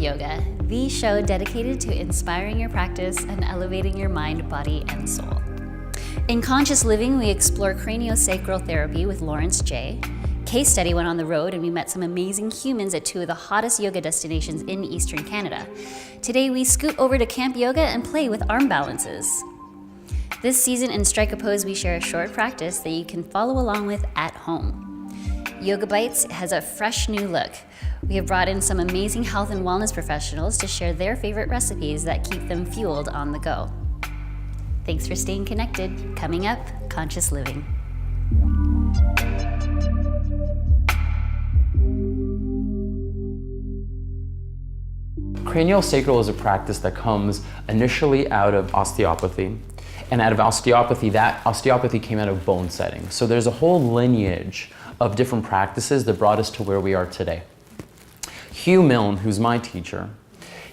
Yoga, the show dedicated to inspiring your practice and elevating your mind, body, and soul. In Conscious Living, we explore craniosacral therapy with Lawrence J. Kaye Study went on the road and we met some amazing humans at two of the hottest yoga destinations in Eastern Canada. Today we scoot over to Camp Yoga and play with arm balances. This season in Strike a Pose, we share a short practice that you can follow along with at home. Yoga Bites has a fresh new look. We have brought in some amazing health and wellness professionals to share their favorite recipes that keep them fueled on the go. Thanks for staying connected. Coming up, Conscious Living. Craniosacral is a practice that comes initially out of osteopathy. And out of osteopathy, that osteopathy came out of bone setting. So there's a whole lineage of different practices that brought us to where we are today. Hugh Milne, who's my teacher,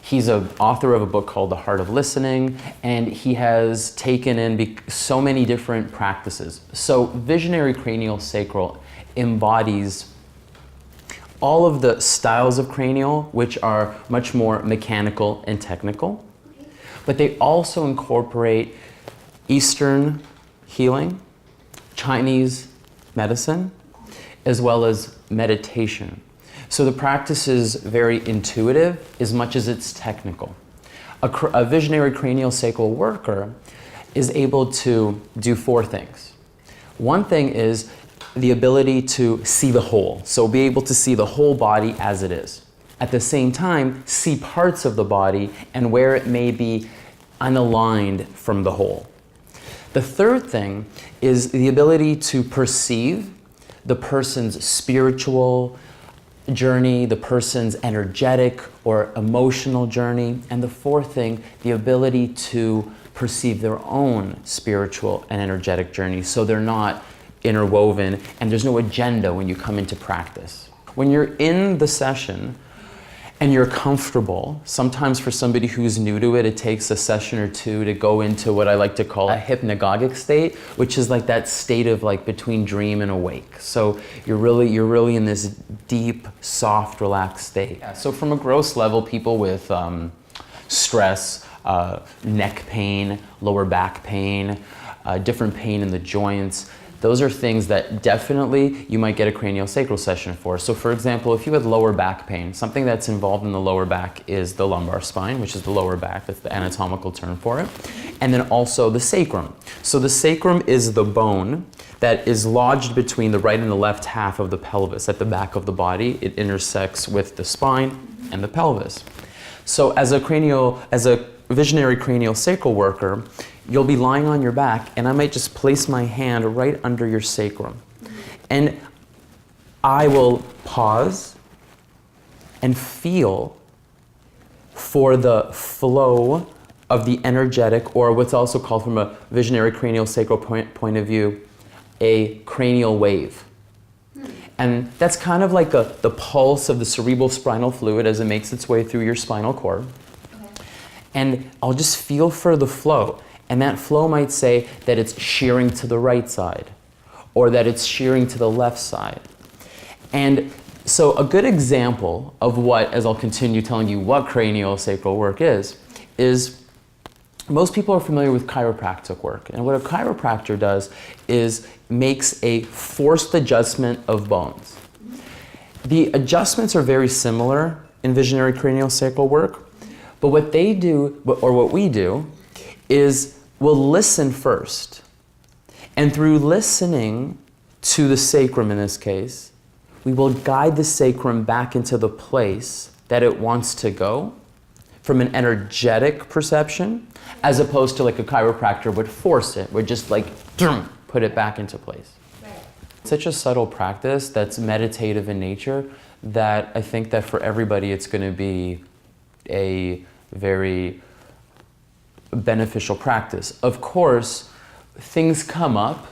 he's an author of a book called The Heart of Listening, and he has taken in so many different practices. So Visionary Craniosacral embodies all of the styles of cranial, which are much more mechanical and technical, but they also incorporate Eastern healing, Chinese medicine, as well as meditation. So the practice is very intuitive as much as it's technical. A visionary craniosacral worker is able to do four things. One thing is the ability to see the whole, so be able to see the whole body as it is. At the same time, see parts of the body and where it may be unaligned from the whole. The third thing is the ability to perceive the person's spiritual journey, the person's energetic or emotional journey, and the fourth thing, the ability to perceive their own spiritual and energetic journey so they're not interwoven and there's no agenda when you come into practice. When you're in the session and you're comfortable, sometimes for somebody who's new to it, it takes a session or two to go into what I like to call a hypnagogic state, which is like that state of like between dream and awake. So you're really in this deep, soft, relaxed state. So from a gross level, people with stress, neck pain, lower back pain, different pain in the joints, those are things that definitely you might get a craniosacral session for. So for example, if you had lower back pain, something that's involved in the lower back is the lumbar spine, which is the lower back, that's the anatomical term for it. And then also the sacrum. So the sacrum is the bone that is lodged between the right and the left half of the pelvis at the back of the body. It intersects with the spine and the pelvis. So as a visionary craniosacral worker, you'll be lying on your back and I might just place my hand right under your sacrum. And I will pause and feel for the flow of the energetic, or what's also called from a visionary craniosacral point of view, a cranial wave. And that's kind of like the pulse of the cerebral spinal fluid as it makes its way through your spinal cord. And I'll just feel for the flow. And that flow might say that it's shearing to the right side or that it's shearing to the left side. And so a good example of what, as I'll continue telling you what craniosacral work is most people are familiar with chiropractic work. And what a chiropractor does is makes a forced adjustment of bones. The adjustments are very similar in visionary craniosacral work, but what they do, or what we do, is we'll listen first. And through listening to the sacrum in this case, we will guide the sacrum back into the place that it wants to go from an energetic perception, as opposed to like a chiropractor would force it, would just like put it back into place. Right. Such a subtle practice that's meditative in nature that I think that for everybody it's going to be a very beneficial practice. Of course, things come up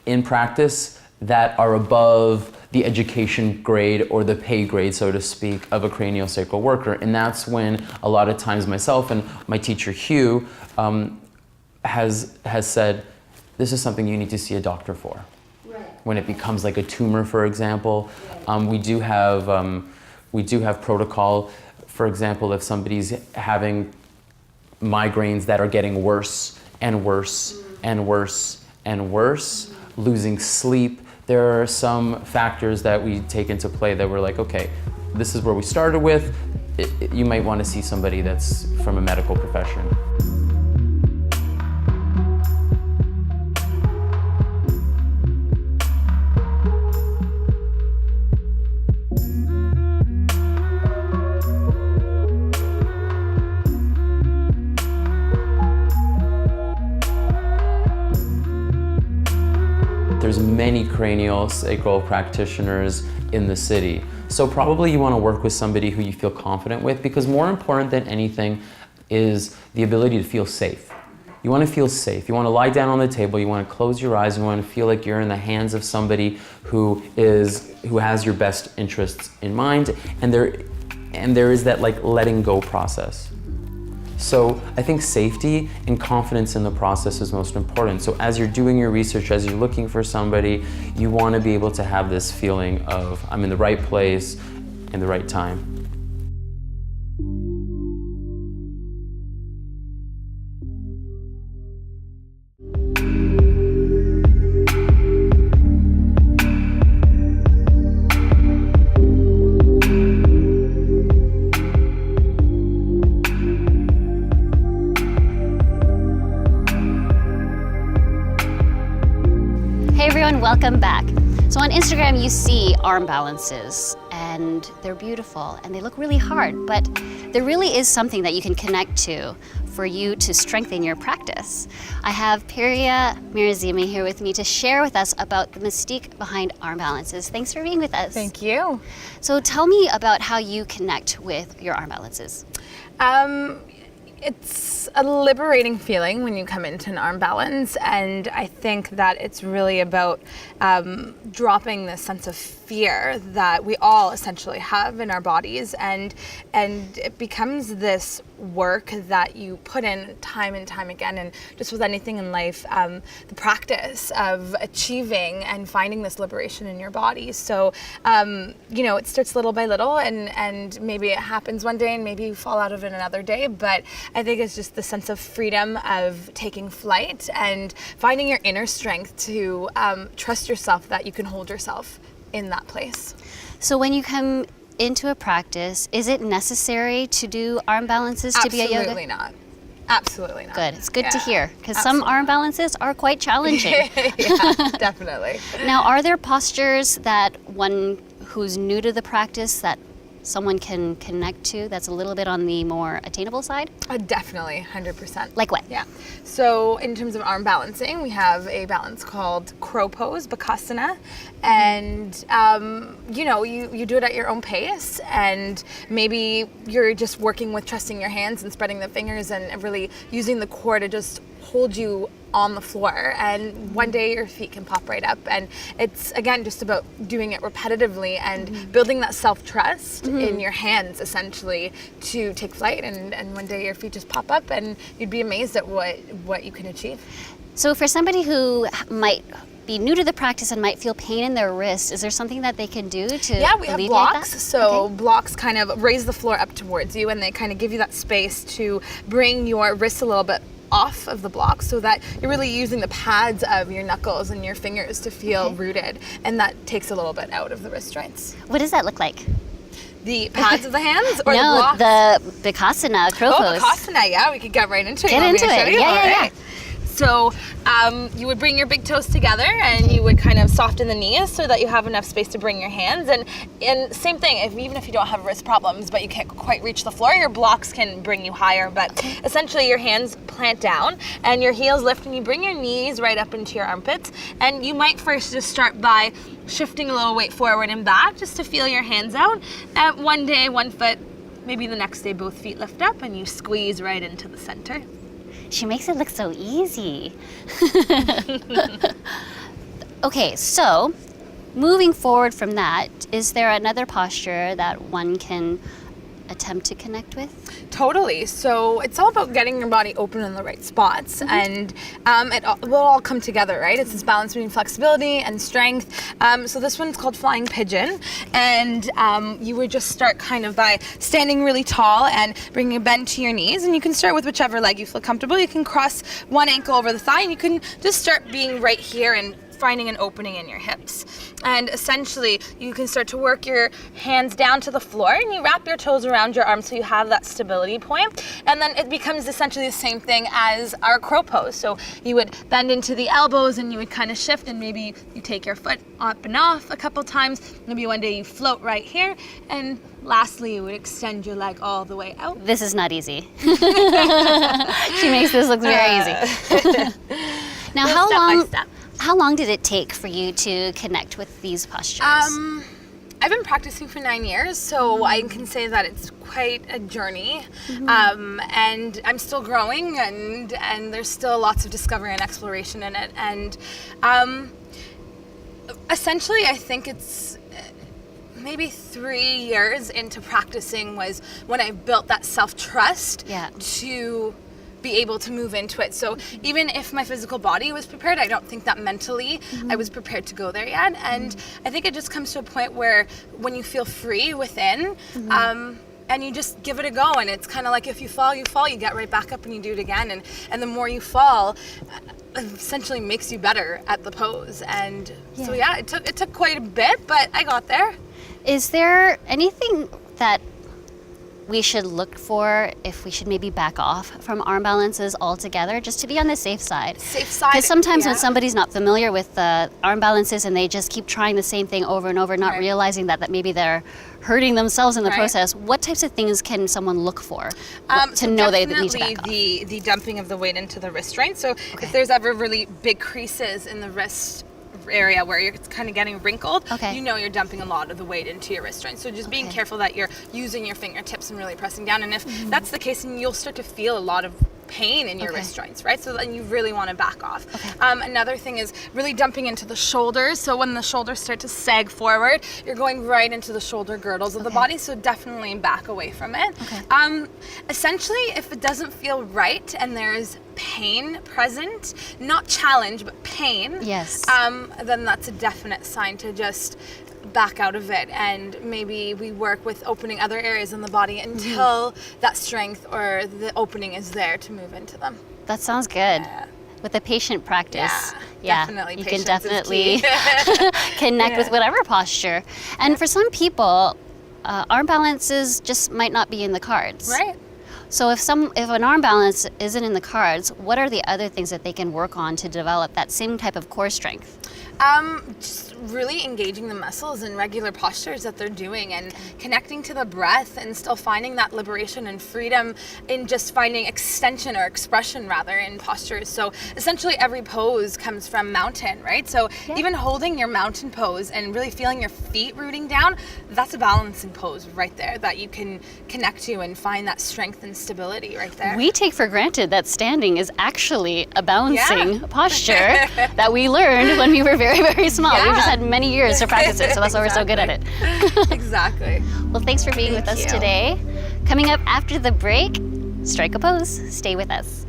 in practice that are above the education grade or the pay grade, so to speak, of a craniosacral worker. And that's when a lot of times myself and my teacher Hugh has said, this is something you need to see a doctor for. Right. When it becomes like a tumor, for example, right. we do have protocol For example, if somebody's having migraines that are getting worse and worse and worse and worse, losing sleep, there are some factors that we take into play that we're like, okay, this is where we started with. You might want to see somebody that's from a medical profession. There's many craniosacral practitioners in the city. So probably you want to work with somebody who you feel confident with, because more important than anything is the ability to feel safe. You want to feel safe. You want to lie down on the table, you want to close your eyes, you want to feel like you're in the hands of somebody who has your best interests in mind, and there is that like letting go process. So I think safety and confidence in the process is most important. So as you're doing your research, as you're looking for somebody, you want to be able to have this feeling of, I'm in the right place, in the right time. Welcome back. So on Instagram you see arm balances and they're beautiful and they look really hard, but there really is something that you can connect to for you to strengthen your practice. I have Paria Mirazimi here with me to share with us about the mystique behind arm balances. Thanks for being with us. Thank you. So tell me about how you connect with your arm balances. It's a liberating feeling when you come into an arm balance, and I think that it's really about dropping this sense of fear that we all essentially have in our bodies, and it becomes this work that you put in time and time again. And just with anything in life, the practice of achieving and finding this liberation in your body. So it starts little by little, and maybe it happens one day and maybe you fall out of it another day, but I think it's just the sense of freedom of taking flight and finding your inner strength to trust yourself that you can hold yourself in that place. So when you come into a practice, is it necessary to do arm balances to be a yoga? Absolutely not. Absolutely not. Good. It's good to hear, because some arm balances are quite challenging. Yeah, definitely. Now, are there postures that one who's new to the practice that someone can connect to that's a little bit on the more attainable side? Definitely, 100%. Like what? Yeah. So in terms of arm balancing, we have a balance called crow pose, Bakasana, and you do it at your own pace, and maybe you're just working with trusting your hands and spreading the fingers and really using the core to just hold you on the floor, and one day your feet can pop right up. And it's again just about doing it repetitively and building that self-trust in your hands essentially to take flight, and one day your feet just pop up and you'd be amazed at what you can achieve. So for somebody who might be new to the practice and might feel pain in their wrist, is there something that they can do to Yeah, we have alleviate blocks. that? So blocks kind of raise the floor up towards you, and they kind of give you that space to bring your wrists a little bit off of the block so that you're really using the pads of your knuckles and your fingers to feel rooted, and that takes a little bit out of the wrist joints. What does that look like? The pads of the hands or no, the blocks? the Bakasana, crow pose. Bakasana, yeah, we could get right into it. Get into it, yeah. So you would bring your big toes together and you would kind of soften the knees so that you have enough space to bring your hands. And same thing, even if you don't have wrist problems but you can't quite reach the floor, your blocks can bring you higher. But essentially your hands plant down and your heels lift, and you bring your knees right up into your armpits. And you might first just start by shifting a little weight forward and back just to feel your hands out. One day, one foot, maybe the next day both feet lift up and you squeeze right into the center. She makes it look so easy. Okay, so moving forward from that, is there another posture that one can attempt to connect with? Totally. So it's all about getting your body open in the right spots, and it will all come together, right? It's this balance between flexibility and strength. So this one's called Flying Pigeon, and you would just start kind of by standing really tall and bringing a bend to your knees, and you can start with whichever leg you feel comfortable. You can cross one ankle over the thigh, and you can just start being right here and finding an opening in your hips. And essentially you can start to work your hands down to the floor, and you wrap your toes around your arms so you have that stability point, and then it becomes essentially the same thing as our crow pose. So you would bend into the elbows and you would kind of shift, and maybe you take your foot up and off a couple times. Maybe one day you float right here, and lastly you would extend your leg all the way out. This is not easy. She makes this look very easy. Now, how long did it take for you to connect with these postures? I've been practicing for 9 years, so I can say that it's quite a journey, and I'm still growing, and there's still lots of discovery and exploration in it. And essentially, I think it's maybe 3 years into practicing was when I built that self-trust to be able to move into it. So even if my physical body was prepared, I don't think that mentally I was prepared to go there yet. And I think it just comes to a point where when you feel free within, and you just give it a go, and it's kind of like if you fall, you get right back up and you do it again. And the more you fall, essentially makes you better at the pose. And so it took quite a bit, but I got there. Is there anything that we should look for if we should maybe back off from arm balances altogether, just to be on the safe side? Safe side. Because sometimes when somebody's not familiar with arm balances and they just keep trying the same thing over and over, not realizing that maybe they're hurting themselves in the process, what types of things can someone look for to know they need to back off? The dumping of the weight into the wrist joint. So if there's ever really big creases in the wrist area where you're kind of getting wrinkled, you know you're dumping a lot of the weight into your wrist joint. So just being careful that you're using your fingertips and really pressing down. And if that's the case, then you'll start to feel a lot of pain in your wrist joints, right? So then you really want to back off. Another thing is really dumping into the shoulders. So when the shoulders start to sag forward, you're going right into the shoulder girdles of the body. So definitely back away from it. Essentially, if it doesn't feel right and there's pain present, not challenge, but pain, then that's a definite sign to just back out of it, and maybe we work with opening other areas in the body until that strength or the opening is there to move into them. That sounds good. With the patient practice, definitely. You can definitely connect with whatever posture. And for some people, arm balances just might not be in the cards. Right. So if an arm balance isn't in the cards, what are the other things that they can work on to develop that same type of core strength? Just really engaging the muscles in regular postures that they're doing, and connecting to the breath, and still finding that liberation and freedom in just finding extension or expression rather in postures. So essentially every pose comes from mountain, right? So even holding your mountain pose and really feeling your feet rooting down, that's a balancing pose right there that you can connect to and find that strength and stability right there. We take for granted that standing is actually a balancing posture that we learned when we were very, very small. We've just had many years to practice it, so that's why we're so good at it. Exactly. Well, thanks for being with us today. Coming up after the break, strike a pose. Stay with us.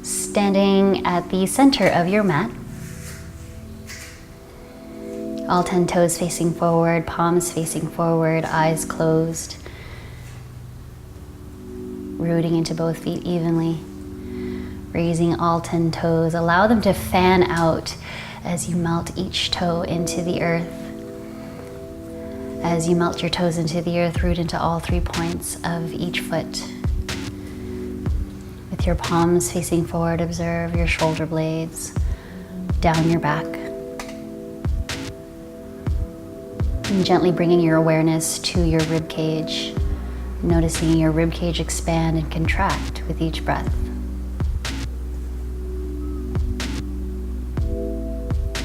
Standing at the center of your mat. All 10 toes facing forward, palms facing forward, eyes closed. Rooting into both feet evenly. Raising all 10 toes. Allow them to fan out as you melt each toe into the earth. As you melt your toes into the earth, root into all 3 points of each foot. With your palms facing forward, observe your shoulder blades down your back. And gently bringing your awareness to your rib cage, noticing your rib cage expand and contract with each breath.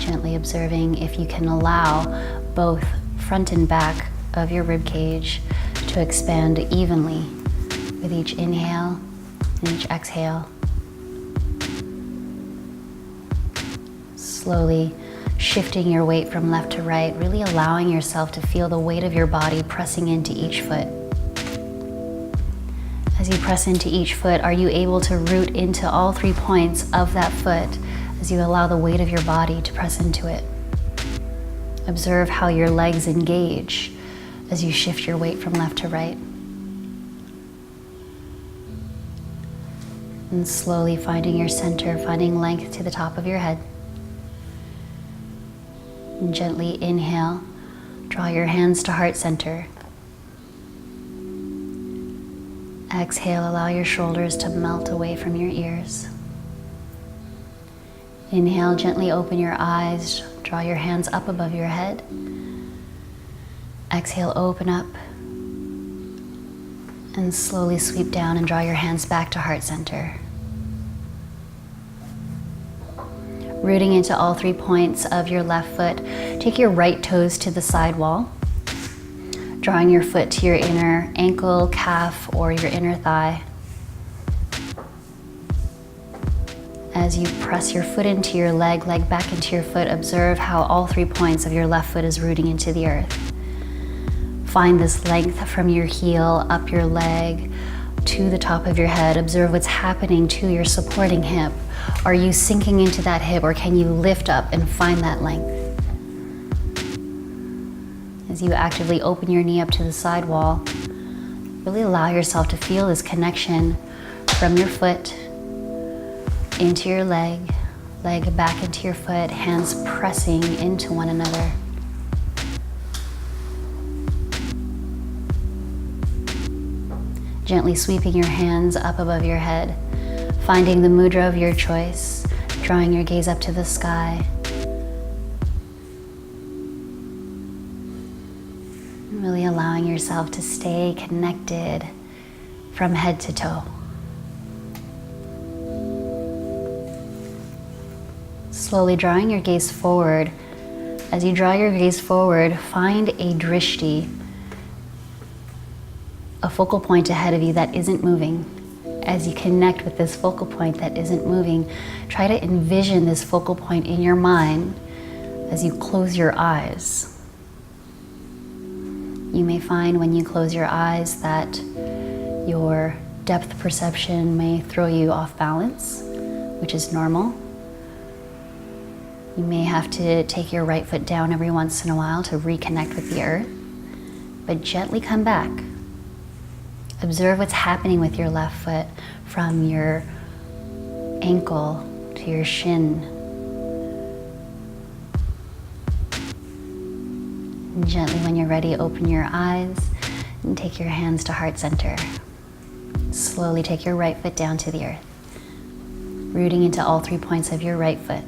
Gently observing if you can allow both front and back of your rib cage to expand evenly with each inhale and each exhale. Slowly shifting your weight from left to right, really allowing yourself to feel the weight of your body pressing into each foot. As you press into each foot, are you able to root into all 3 points of that foot as you allow the weight of your body to press into it? Observe how your legs engage as you shift your weight from left to right. And slowly finding your center, finding length to the top of your head. And gently inhale, draw your hands to heart center. Exhale, allow your shoulders to melt away from your ears. Inhale, gently open your eyes, draw your hands up above your head. Exhale, open up. And slowly sweep down and draw your hands back to heart center. Rooting into all 3 points of your left foot, take your right toes to the side wall, drawing your foot to your inner ankle, calf, or your inner thigh. As you press your foot into your leg back into your foot, observe how all 3 points of your left foot is rooting into the earth. Find this length from your heel, up your leg, to the top of your head. Observe what's happening to your supporting hip. Are you sinking into that hip, or can you lift up and find that length? As you actively open your knee up to the side wall, really allow yourself to feel this connection from your foot into your leg back into your foot, hands pressing into one another. Gently sweeping your hands up above your head, finding the mudra of your choice, drawing your gaze up to the sky. Really allowing yourself to stay connected from head to toe. Slowly drawing your gaze forward. As you draw your gaze forward, find a drishti, a focal point ahead of you that isn't moving. As you connect with this focal point that isn't moving, try to envision this focal point in your mind as you close your eyes. You may find when you close your eyes that your depth perception may throw you off balance, which is normal. You may have to take your right foot down every once in a while to reconnect with the earth, but gently come back. Observe what's happening with your left foot from your ankle to your shin. And gently, when you're ready, open your eyes and take your hands to heart center. Slowly take your right foot down to the earth, rooting into all 3 points of your right foot.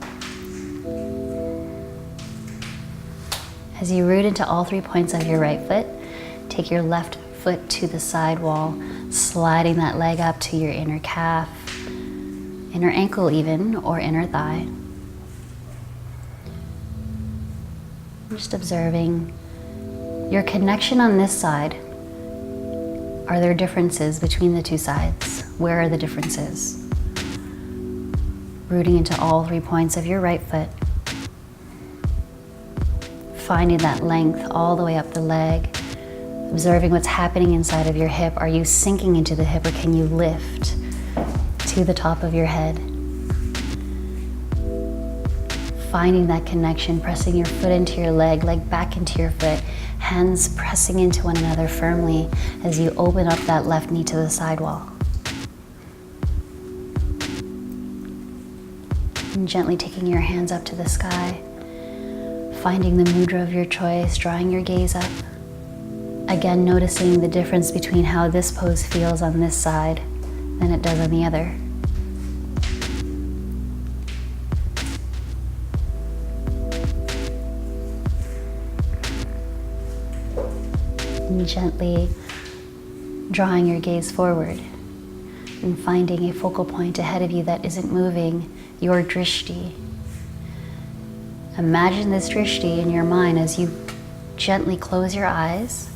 As you root into all 3 points of your right foot, take your left foot to the side wall, sliding that leg up to your inner calf, inner ankle even, or inner thigh. Just observing your connection on this side. Are there differences between the two sides? Where are the differences? Rooting into all 3 points of your right foot. Finding that length all the way up the leg. Observing what's happening inside of your hip. Are you sinking into the hip, or can you lift to the top of your head? Finding that connection, pressing your foot into your leg back into your foot, hands pressing into one another firmly as you open up that left knee to the sidewall. And gently taking your hands up to the sky, finding the mudra of your choice, drawing your gaze up. Again, noticing the difference between how this pose feels on this side than it does on the other. And gently drawing your gaze forward and finding a focal point ahead of you that isn't moving, your drishti. Imagine this drishti in your mind as you gently close your eyes.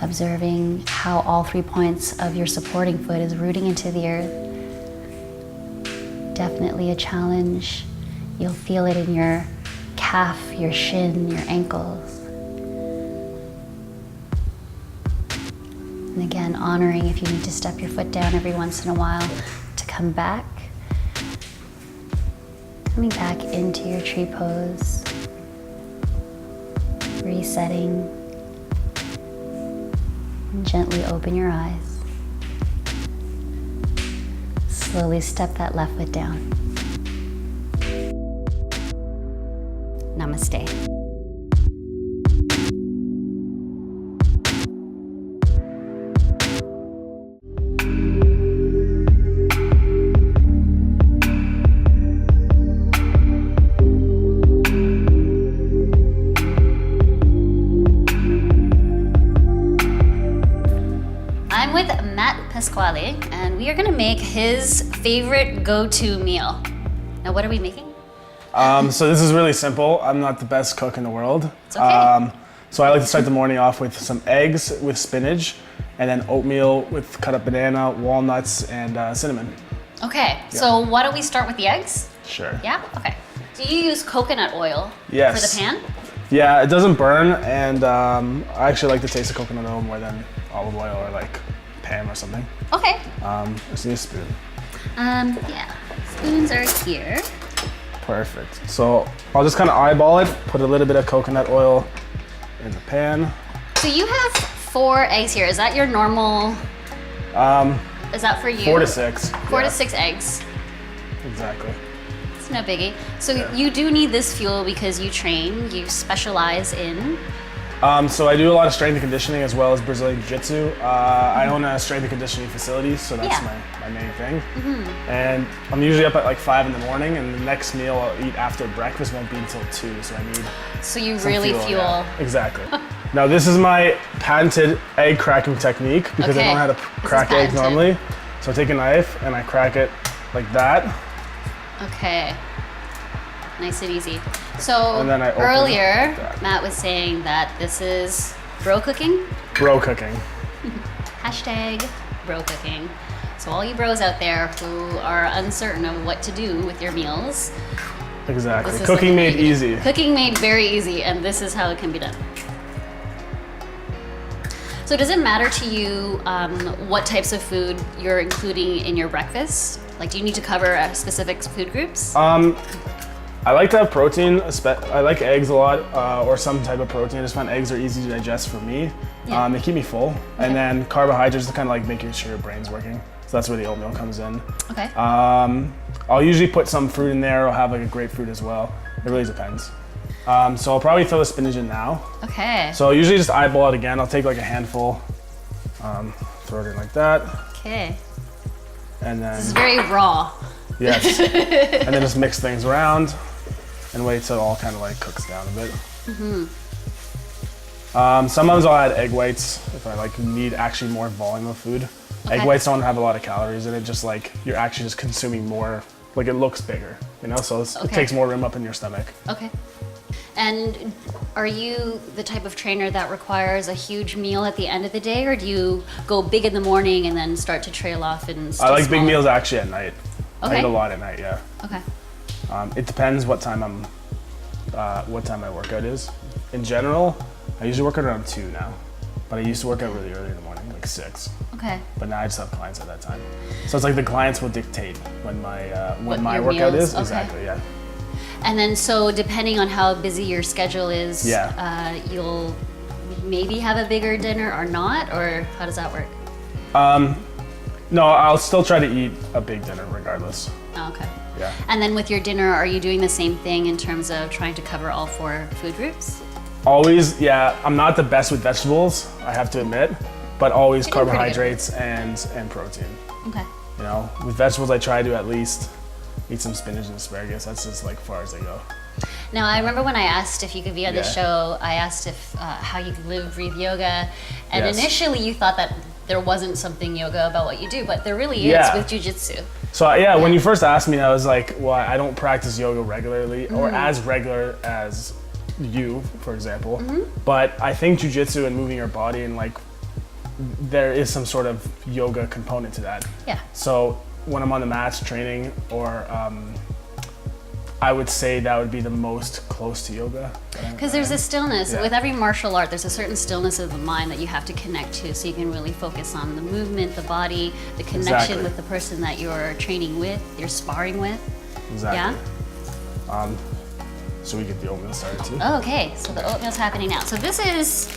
Observing how all 3 points of your supporting foot is rooting into the earth. Definitely a challenge. You'll feel it in your calf, your shin, your ankles. And again, honoring if you need to step your foot down every once in a while to come back. Coming back into your tree pose. Resetting. And gently open your eyes. Slowly step that left foot down. Namaste. I'm with Pasquale, and we are gonna make his favorite go-to meal. Now, what are we making? So this is really simple. I'm not the best cook in the world. It's okay. So I like to start the morning off with some eggs with spinach, and then oatmeal with cut up banana, walnuts, and cinnamon. Okay, so why don't we start with the eggs? Sure. Yeah? Okay. Do you use coconut oil Yes. for the pan? Yeah, it doesn't burn, and I actually like the taste of coconut oil more than olive oil or like Pam or something. Okay. Just need a spoon. Yeah. Spoons are here. Perfect. So I'll just kind of eyeball it, put a little bit of coconut oil in the pan. So you have 4 eggs here. Is that your normal? Is that for you? 4 to 6. 4 yeah, to 6 eggs. Exactly. It's no biggie. So you do need this fuel because you train. You specialize in. So I do a lot of strength and conditioning as well as Brazilian Jiu-Jitsu. I own a strength and conditioning facility, so that's my main thing. And I'm usually up at like 5 in the morning, and the next meal I'll eat after breakfast won't be until 2, so I need So you some really fuel. yeah. Exactly. Now this is my patented egg cracking technique because I Okay. don't know how to crack eggs patented. normally. So I take a knife and I crack it like that. Okay. Nice and easy. So And then I open earlier, like that. Matt was saying that this is bro cooking. Bro cooking. Hashtag bro cooking. So all you bros out there who are uncertain of what to do with your meals, Exactly. this is Cooking something made that you can do. easy. Cooking made very easy, and this is how it can be done. So does it matter to you what types of food you're including in your breakfast? Like, do you need to cover specific food groups? I like to have protein. I like eggs a lot, or some type of protein. I just find eggs are easy to digest for me. Yeah. They keep me full. And then carbohydrates to kind of like making sure your brain's working. So that's where the oatmeal comes in. Okay. I'll usually put some fruit in there. I'll have like a grapefruit as well. It really depends. So I'll probably throw the spinach in now. Okay. So I'll usually just eyeball it again. I'll take like a handful, throw it in like that. Okay. And This is then, very raw. yes. And then just mix things around and wait till it all kind of like cooks down a bit. Sometimes I'll add egg whites if I like need actually more volume of food. Egg Okay. whites don't have a lot of calories in it, just like you're actually just consuming more, like it looks bigger, you know? So it Okay. takes more room up in your stomach. Okay. And are you the type of trainer that requires a huge meal at the end of the day, or do you go big in the morning and then start to trail off and I like big smaller? meals actually at night. Okay. I eat a lot at night, yeah. Okay. It depends what time what time my workout is. In general, I usually work out around 2 now, but I used to work out really early in the morning, like 6. Okay. But now I just have clients at that time. So it's like the clients will dictate when my What my your workout meals- is. okay. Exactly, yeah. And then, so depending on how busy your schedule is, Yeah. You'll maybe have a bigger dinner or not, or how does that work? No, I'll still try to eat a big dinner regardless. Oh, okay. Yeah. And then with your dinner, are you doing the same thing in terms of trying to cover all 4 food groups? Always, yeah. I'm not the best with vegetables, I have to admit, but always You're doing pretty good. carbohydrates and protein. Okay. You know, with vegetables, I try to at least eat some spinach and asparagus. That's just like far as I go. Now, I remember when I asked if you could be on the Yeah. show, I asked if how you could live, breathe yoga, and Yes. initially you thought that there wasn't something yoga about what you do, but there really is Yeah. with jujitsu. So yeah, when you first asked me, I was like, well, I don't practice yoga regularly or as regular as you, for example. But I think jujitsu and moving your body and like, there is some sort of yoga component to that. Yeah. So when I'm on the mats training, or I would say that would be the most close to yoga. Because there's a stillness. Yeah. With every martial art, there's a certain stillness of the mind that you have to connect to, so you can really focus on the movement, the body, the connection Exactly. with the person that you're training with, you're sparring with. Exactly. So we get the oatmeal started too. Oh, okay, so the oatmeal's happening now. So this is,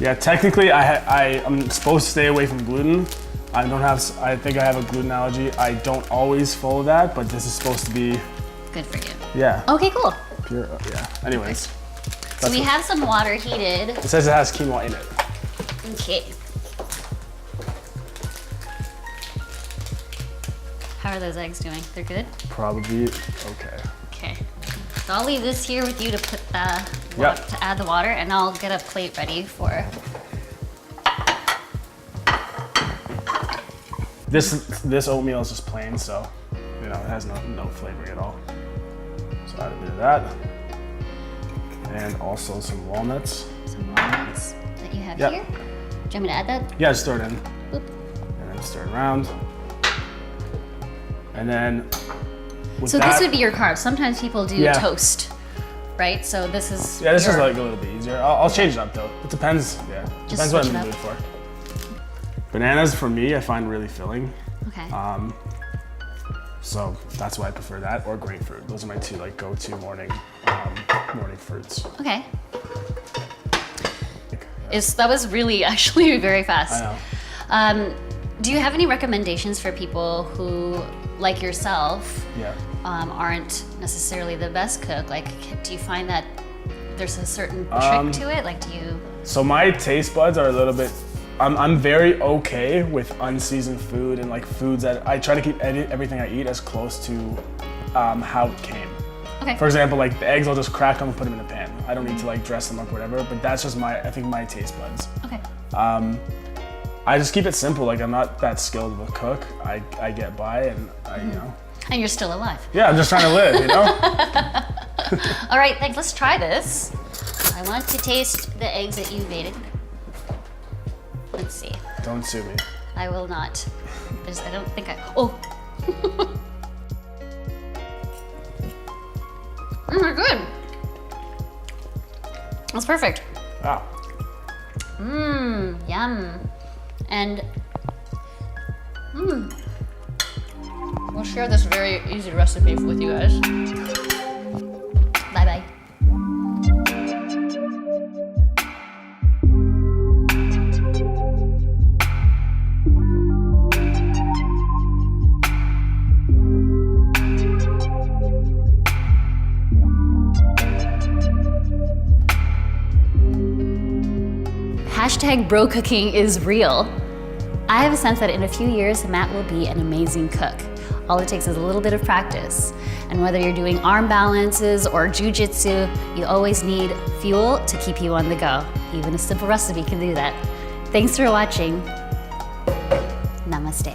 Yeah, technically I'm supposed to stay away from gluten. I think I have a gluten allergy. I don't always follow that, but this is supposed to be, good for you. yeah. Okay, cool. Pure, yeah. Anyways. So we have some water heated. It says it has quinoa in it. Okay. How are those eggs doing? They're good? Probably okay. Okay. So I'll leave this here with you to put the Yep. to add the water, and I'll get a plate ready for. This oatmeal is just plain, so it has no flavoring at all. So add a bit of that, and also some walnuts. Some walnuts that you have Yep. here. Do you want me to add that? Yeah, just stir it in, Boop. and then stir it around, and then. With So that, this would be your carbs. Sometimes people do Yeah. toast, right? So this is. Yeah, this is your- like a little bit easier. I'll change it up though. It depends. Yeah, Just depends what switch I'm in it the mood for. Bananas for me, I find really filling. Okay. So that's why I prefer that, or grapefruit. Those are my two like go-to morning fruits. Okay. That was really actually very fast. I know. Do you have any recommendations for people who, like yourself, Yeah. aren't necessarily the best cook? Like, do you find that there's a certain trick to it? Like, do you? So my taste buds are a little bit. I'm very okay with unseasoned food and like foods that I try to keep everything I eat as close to how it came. Okay. For example, like the eggs, I'll just crack them and put them in a pan. I don't need to like dress them up or whatever. But that's just I think my taste buds. Okay. I just keep it simple. Like I'm not that skilled of a cook. I get by and And you're still alive. Yeah, I'm just trying to live, All right, thanks. Let's try this. I want to taste the eggs that you made. Let's see. Don't sue me. I will not. I don't think I. Oh. They're good. That's perfect. Wow. Yum. And we'll share this very easy recipe with you guys. Bye bye. Hashtag bro cooking is real. I have a sense that in a few years, Matt will be an amazing cook. All it takes is a little bit of practice. And whether you're doing arm balances or jujitsu, you always need fuel to keep you on the go. Even a simple recipe can do that. Thanks for watching. Namaste.